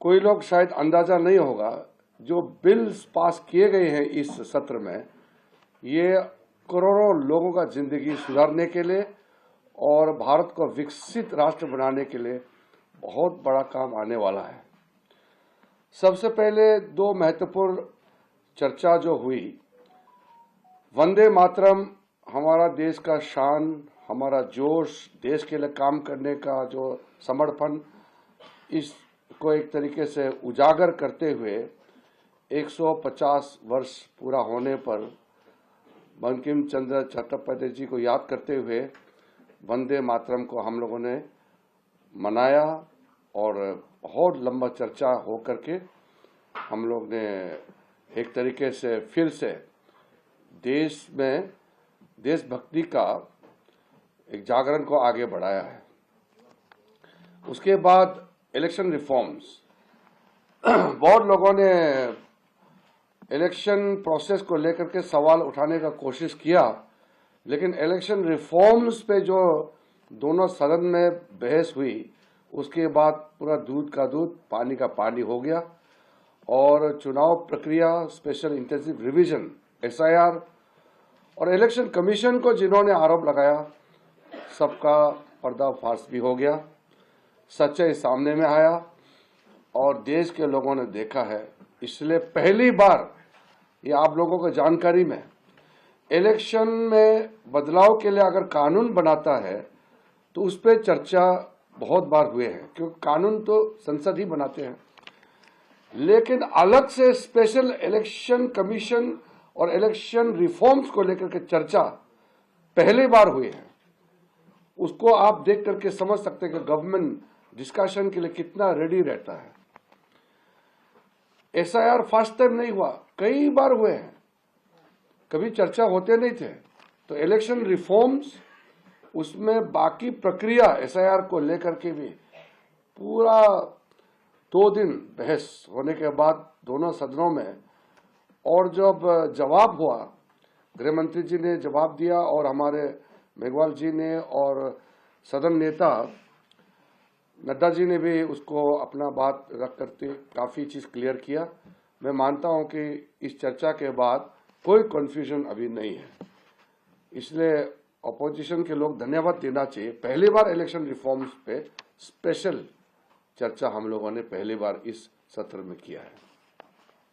कोई लोग शायद अंदाजा नहीं होगा, जो बिल्स पास किए गए हैं इस सत्र में, ये करोड़ों लोगों का जिंदगी सुधारने के लिए और भारत को विकसित राष्ट्र बनाने के लिए बहुत बड़ा काम आने वाला है। सबसे पहले दो महत्वपूर्ण चर्चा जो हुई, वंदे मातरम हमारा देश का शान, हमारा जोश, देश के लिए काम करने का जो समर्पण, इसको एक तरीके से उजागर करते हुए 150 वर्ष पूरा होने पर बंकिम चंद्र चट्टोपाध्याय जी को याद करते हुए वंदे मातरम को हम लोगों ने मनाया और बहुत लंबा चर्चा हो करके हम लोग ने एक तरीके से फिर से देश में देशभक्ति का एक जागरण को आगे बढ़ाया है। उसके बाद इलेक्शन रिफॉर्म्स, बहुत लोगों ने इलेक्शन प्रोसेस को लेकर के सवाल उठाने का कोशिश किया, लेकिन इलेक्शन रिफॉर्म्स पे जो दोनों सदन में बहस हुई, उसके बाद पूरा दूध का दूध पानी का पानी हो गया और चुनाव प्रक्रिया, स्पेशल इंटेंसिव रिवीजन SIR और इलेक्शन कमीशन को जिन्होंने आरोप लगाया, सबका पर्दाफाश भी हो गया, सच्चाई सामने में आया और देश के लोगों ने देखा है। इसलिए पहली बार ये आप लोगों को जानकारी में, इलेक्शन में बदलाव के लिए अगर कानून बनाता है तो उस पर चर्चा बहुत बार हुए हैं, क्योंकि कानून तो संसद ही बनाते हैं, लेकिन अलग से स्पेशल इलेक्शन कमीशन और इलेक्शन रिफॉर्म्स को लेकर के चर्चा पहली बार हुई है। उसको आप देख करके समझ सकते हैं कि गवर्नमेंट डिस्कशन के लिए कितना रेडी रहता है। SIR फर्स्ट टाइम नहीं हुआ, कई बार हुए हैं, कभी चर्चा होते नहीं थे। तो इलेक्शन रिफॉर्म्स, उसमें बाकी प्रक्रिया SIR को लेकर के भी पूरा 2 दिन बहस होने के बाद दोनों सदनों में, और जब जवाब हुआ, गृह मंत्री जी ने जवाब दिया और हमारे मेघवाल जी ने और सदन नेता नड्डा जी ने भी उसको अपना बात रख करके काफ़ी चीज़ क्लियर किया। मैं मानता हूं कि इस चर्चा के बाद कोई कन्फ्यूजन अभी नहीं है, इसलिए अपोजिशन के लोग धन्यवाद देना चाहिए। पहली बार इलेक्शन रिफॉर्म्स पे स्पेशल चर्चा हम लोगों ने पहली बार इस सत्र में किया है।